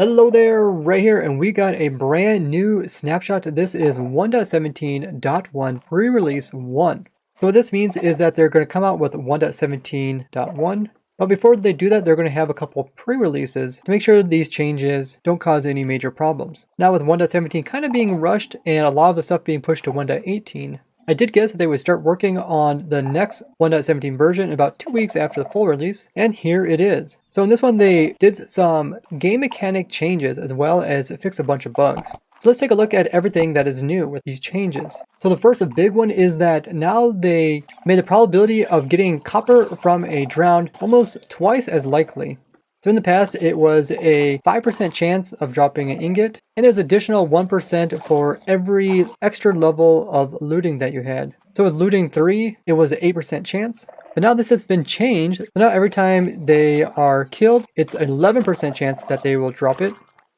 Hello there, right here, and we got a brand new snapshot. This is 1.17.1 pre-release 1. So what this means is that they're going to come out with 1.17.1, but before they do that, they're going to have a couple pre-releases to make sure these changes don't cause any major problems. Now with 1.17 kind of being rushed and a lot of the stuff being pushed to 1.18, I did guess that they would start working on the next 1.17 version about 2 weeks after the full release, and here it is. So in this one they did some game mechanic changes as well as fix a bunch of bugs. So let's take a look at everything that is new with these changes. So the first big one is that now they made the probability of getting copper from a drown almost twice as likely. So in the past, it was a 5% chance of dropping an ingot, and it was additional 1% for every extra level of looting that you had. So with looting 3, it was an 8% chance. But now this has been changed, so now every time they are killed, it's an 11% chance that they will drop it.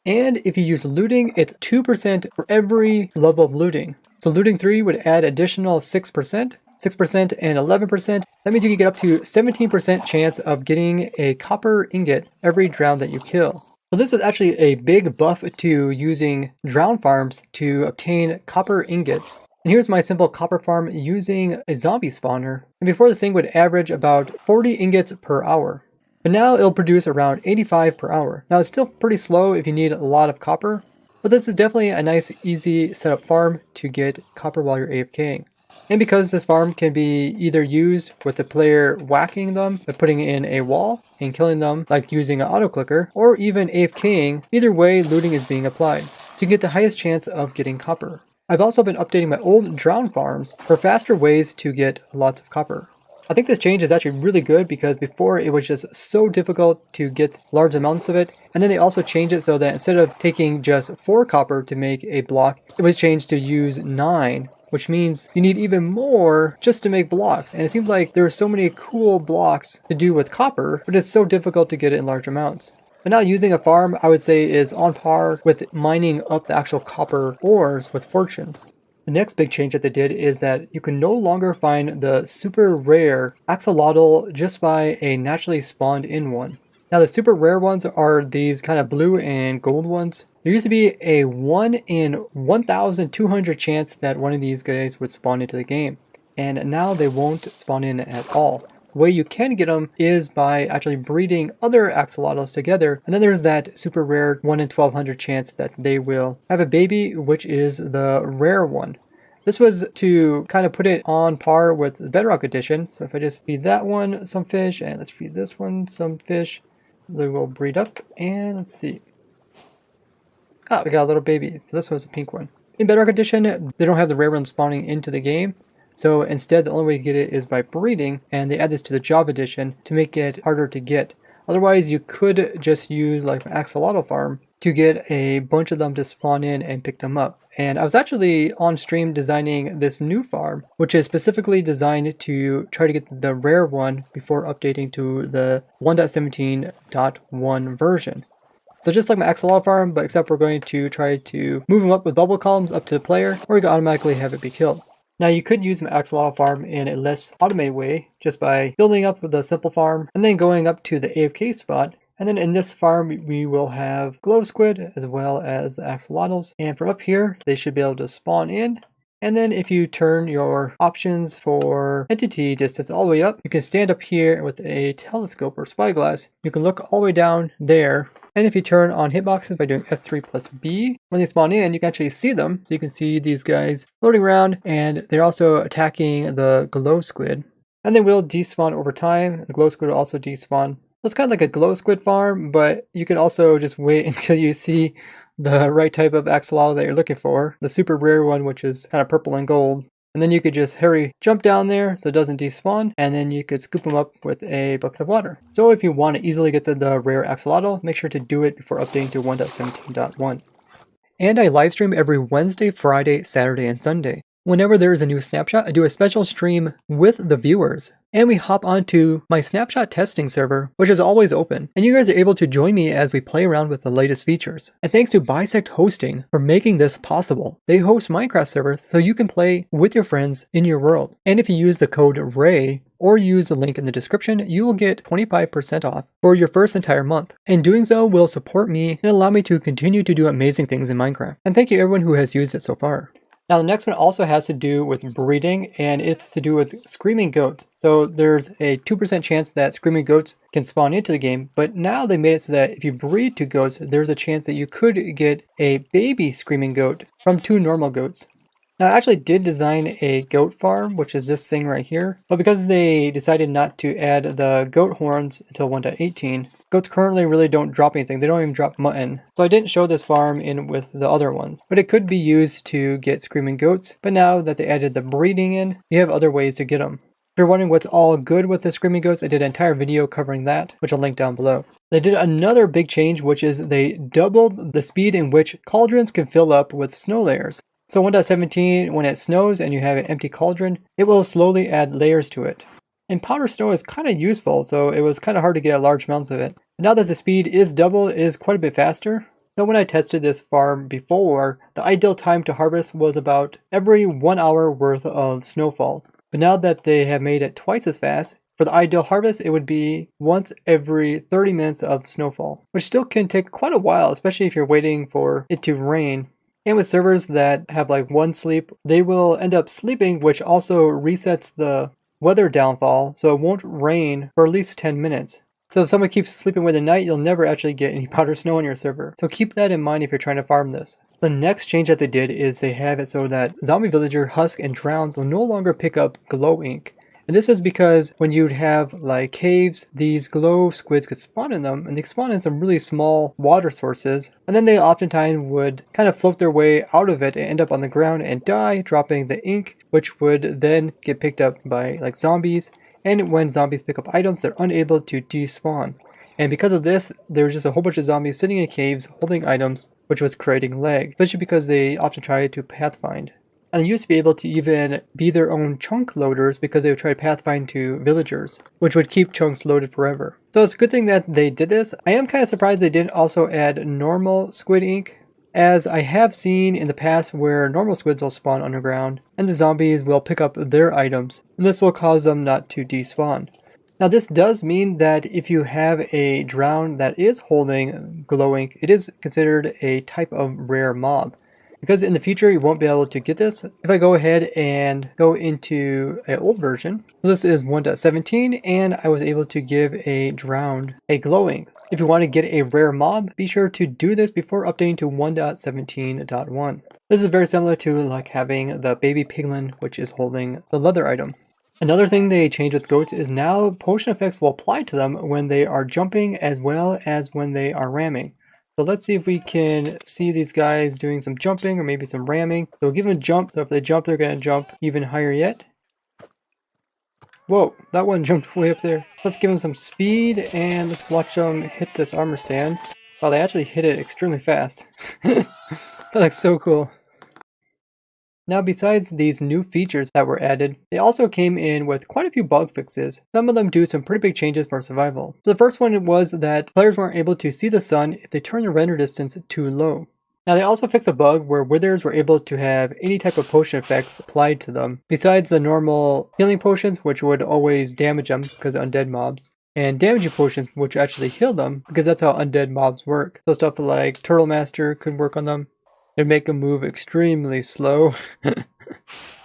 And if you use looting, it's 2% for every level of looting. So looting 3 would add additional 6%. 6% and 11%. That means you can get up to 17% chance of getting a copper ingot every drown that you kill. So this is actually a big buff to using drown farms to obtain copper ingots. And here's my simple copper farm using a zombie spawner. And before, this thing would average about 40 ingots per hour. But now it'll produce around 85 per hour. Now it's still pretty slow if you need a lot of copper, but this is definitely a nice easy setup farm to get copper while you're AFKing. And because this farm can be either used with the player whacking them by putting in a wall and killing them like using an auto clicker, or even AFKing, either way looting is being applied to get the highest chance of getting copper. I've also been updating my old drown farms for faster ways to get lots of copper. I think this change is actually really good because before it was just so difficult to get large amounts of it, and then they also changed it so that instead of taking just 4 copper to make a block, it was changed to use 9. Which means you need even more just to make blocks. And it seems like there are so many cool blocks to do with copper, but it's so difficult to get it in large amounts. But now using a farm, I would say, is on par with mining up the actual copper ores with Fortune. The next big change that they did is that you can no longer find the super rare axolotl just by a naturally spawned in one. Now the super rare ones are these kind of blue and gold ones. There used to be a 1 in 1,200 chance that one of these guys would spawn into the game. And now they won't spawn in at all. The way you can get them is by actually breeding other axolotls together. And then there's that super rare 1 in 1,200 chance that they will have a baby, which is the rare one. This was to kind of put it on par with the Bedrock Edition. So if I just feed that one some fish, and let's feed this one some fish, they will breed up, and let's see. Ah, we got a little baby. So this one's a pink one. In Bedrock Edition, they don't have the rare ones spawning into the game. So instead, the only way to get it is by breeding, and they add this to the Job Edition to make it harder to get. Otherwise, you could just use like an axolotl farm to get a bunch of them to spawn in and pick them up. And I was actually on stream designing this new farm, which is specifically designed to try to get the rare one before updating to the 1.17.1 version. So just like my axolotl farm, but except we're going to try to move them up with bubble columns up to the player, or you can automatically have it be killed. Now you could use my axolotl farm in a less automated way, just by building up the simple farm, and then going up to the AFK spot. And then in this farm, we will have glow squid as well as the axolotls. And from up here, they should be able to spawn in. And then if you turn your options for entity distance all the way up, you can stand up here with a telescope or spyglass. You can look all the way down there. And if you turn on hitboxes by doing F3 plus B, when they spawn in, you can actually see them. So you can see these guys floating around, and they're also attacking the glow squid. And they will despawn over time. The glow squid will also despawn. So it's kind of like a glow squid farm, but you can also just wait until you see the right type of axolotl that you're looking for. The super rare one, which is kind of purple and gold. And then you could just hurry jump down there so it doesn't despawn, and then you could scoop them up with a bucket of water. So if you want to easily get to the rare axolotl, make sure to do it before updating to 1.17.1. And I live stream every Wednesday, Friday, Saturday, and Sunday. Whenever there is a new snapshot, I do a special stream with the viewers. And we hop onto my snapshot testing server, which is always open. And you guys are able to join me as we play around with the latest features. And thanks to Bisect Hosting for making this possible. They host Minecraft servers so you can play with your friends in your world. And if you use the code RAY or use the link in the description, you will get 25% off for your first entire month. And doing so will support me and allow me to continue to do amazing things in Minecraft. And thank you everyone who has used it so far. Now the next one also has to do with breeding, and it's to do with screaming goats. So there's a 2% chance that screaming goats can spawn into the game, but now they made it so that if you breed 2 goats, there's a chance that you could get a baby screaming goat from 2 normal goats. Now I actually did design a goat farm, which is this thing right here, but because they decided not to add the goat horns until 1.18, goats currently really don't drop anything. They don't even drop mutton. So I didn't show this farm in with the other ones, but it could be used to get screaming goats. But now that they added the breeding in, you have other ways to get them. If you're wondering what's all good with the screaming goats, I did an entire video covering that, which I'll link down below. They did another big change, which is they doubled the speed in which cauldrons can fill up with snow layers. So 1.17, when it snows and you have an empty cauldron, it will slowly add layers to it. And powder snow is kind of useful, so it was kind of hard to get large amounts of it. But now that the speed is double, it is quite a bit faster. So when I tested this farm before, the ideal time to harvest was about every 1 hour worth of snowfall. But now that they have made it twice as fast, for the ideal harvest, it would be once every 30 minutes of snowfall, which still can take quite a while, especially if you're waiting for it to rain. And with servers that have like 1 sleep, they will end up sleeping, which also resets the weather downfall, so it won't rain for at least 10 minutes. So if someone keeps sleeping away the night, you'll never actually get any powder snow on your server. So keep that in mind if you're trying to farm this. The next change that they did is they have it so that Zombie Villager, Husk, and Drowns will no longer pick up glow ink. And this is because when you'd have like caves, these glow squids could spawn in them, and they spawn in some really small water sources, and then they oftentimes would kind of float their way out of it and end up on the ground and die, dropping the ink, which would then get picked up by like zombies. And when zombies pick up items, they're unable to despawn. And because of this, there was just a whole bunch of zombies sitting in caves holding items, which was creating lag, especially because they often try to pathfind. And they used to be able to even be their own chunk loaders because they would try to pathfind to villagers, which would keep chunks loaded forever. So it's a good thing that they did this. I am kind of surprised they didn't also add normal squid ink, as I have seen in the past where normal squids will spawn underground and the zombies will pick up their items, and this will cause them not to despawn. Now this does mean that if you have a drown that is holding glow ink, it is considered a type of rare mob. Because in the future you won't be able to get this. If I go ahead and go into an old version, this is 1.17, and I was able to give a drowned a glowing. If you want to get a rare mob, be sure to do this before updating to 1.17.1. This is very similar to like having the baby piglin, which is holding the leather item. Another thing they changed with goats is now potion effects will apply to them when they are jumping as well as when they are ramming. So let's see if we can see these guys doing some jumping or maybe some ramming. So we'll give them a jump. So if they jump, they're going to jump even higher yet. Whoa, that one jumped way up there. Let's give them some speed and let's watch them hit this armor stand. Wow, they actually hit it extremely fast. That looks so cool. Now besides these new features that were added, they also came in with quite a few bug fixes. Some of them do some pretty big changes for survival. So the first one was that players weren't able to see the sun if they turned the render distance too low. Now they also fixed a bug where withers were able to have any type of potion effects applied to them, besides the normal healing potions, which would always damage them because of undead mobs, and damaging potions, which actually heal them because that's how undead mobs work. So stuff like Turtle Master could work on them. It'd make them move extremely slow.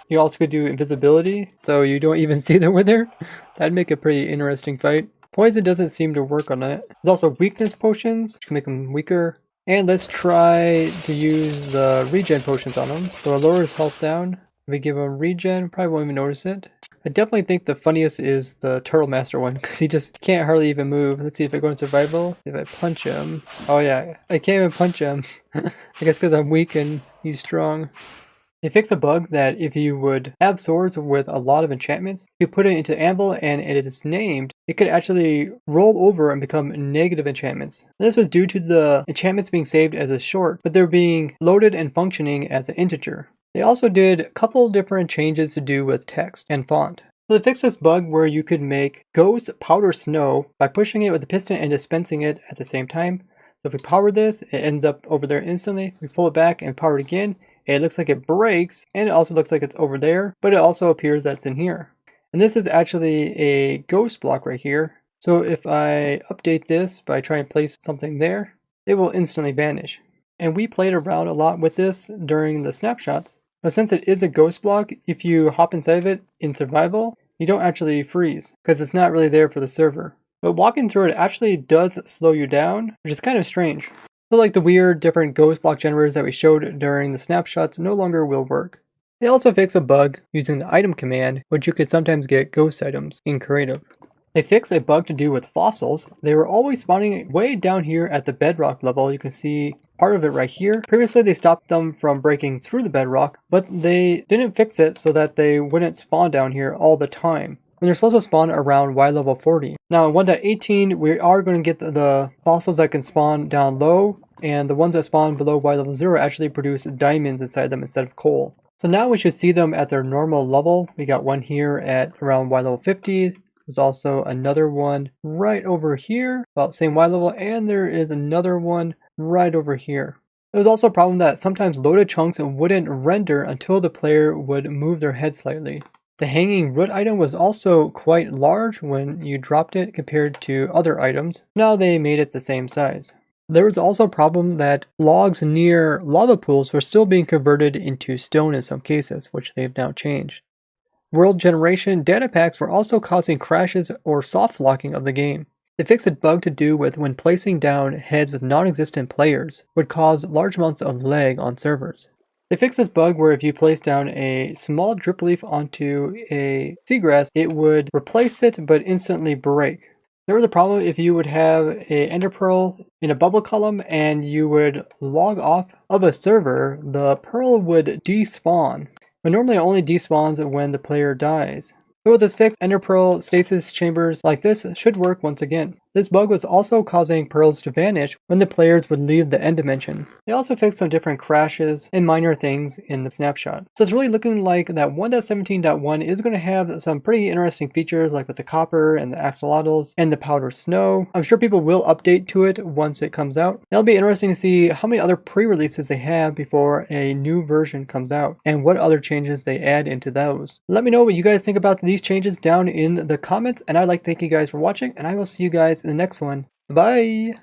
You also could do invisibility, so you don't even see the wither. That'd make a pretty interesting fight. Poison doesn't seem to work on it. There's also weakness potions, which can make them weaker. And let's try to use the regen potions on them. So it lowers health down. If we give them regen, probably won't even notice it. I definitely think the funniest is the Turtle Master one, because he just can't hardly even move. Let's see if I go in survival. If I punch him. Oh yeah, I can't even punch him. I guess because I'm weak and he's strong. They fixed a bug that if you would have swords with a lot of enchantments, if you put it into anvil and it is named, it could actually roll over and become negative enchantments. This was due to the enchantments being saved as a short, but they're being loaded and functioning as an integer. They also did a couple different changes to do with text and font. So they fixed this bug where you could make Ghost powder snow by pushing it with the piston and dispensing it at the same time. So if we power this, it ends up over there instantly. We pull it back and power it again. It looks like it breaks, and it also looks like it's over there, but it also appears that it's in here. And this is actually a ghost block right here. So if I update this by trying to place something there, it will instantly vanish. And we played around a lot with this during the snapshots. But since it is a ghost block, if you hop inside of it in survival, you don't actually freeze because it's not really there for the server. But walking through it actually does slow you down, which is kind of strange. So like the weird different ghost block generators that we showed during the snapshots no longer will work. They also fix a bug using the item command, which you could sometimes get ghost items in creative. They fixed a bug to do with fossils. They were always spawning way down here at the bedrock level. You can see part of it right here. Previously they stopped them from breaking through the bedrock, but they didn't fix it so that they wouldn't spawn down here all the time when they're supposed to spawn around Y level 40. Now in 1.18 we are going to get the fossils that can spawn down low, and the ones that spawn below Y level 0 actually produce diamonds inside them instead of coal. So now we should see them at their normal level. We got one here at around Y level 50. There's also another one right over here, about same Y level, and there is another one right over here. There was also a problem that sometimes loaded chunks wouldn't render until the player would move their head slightly. The hanging root item was also quite large when you dropped it compared to other items. Now they made it the same size. There was also a problem that logs near lava pools were still being converted into stone in some cases, which they've now changed. World generation data packs were also causing crashes or soft locking of the game. They fixed a bug to do with when placing down heads with non-existent players would cause large amounts of lag on servers. They fixed this bug where if you place down a small drip leaf onto a seagrass, it would replace it but instantly break. There was a problem if you would have a ender pearl in a bubble column and you would log off of a server, the pearl would despawn. But normally it only despawns when the player dies. So with this fix, ender pearl stasis chambers like this should work once again. This bug was also causing pearls to vanish when the players would leave the end dimension. They also fixed some different crashes and minor things in the snapshot. So it's really looking like that 1.17.1 is going to have some pretty interesting features like with the copper and the axolotls and the powder snow. I'm sure people will update to it once it comes out. It'll be interesting to see how many other pre-releases they have before a new version comes out and what other changes they add into those. Let me know what you guys think about these changes down in the comments, and I'd like to thank you guys for watching, and I will see you guys in the next one. Bye!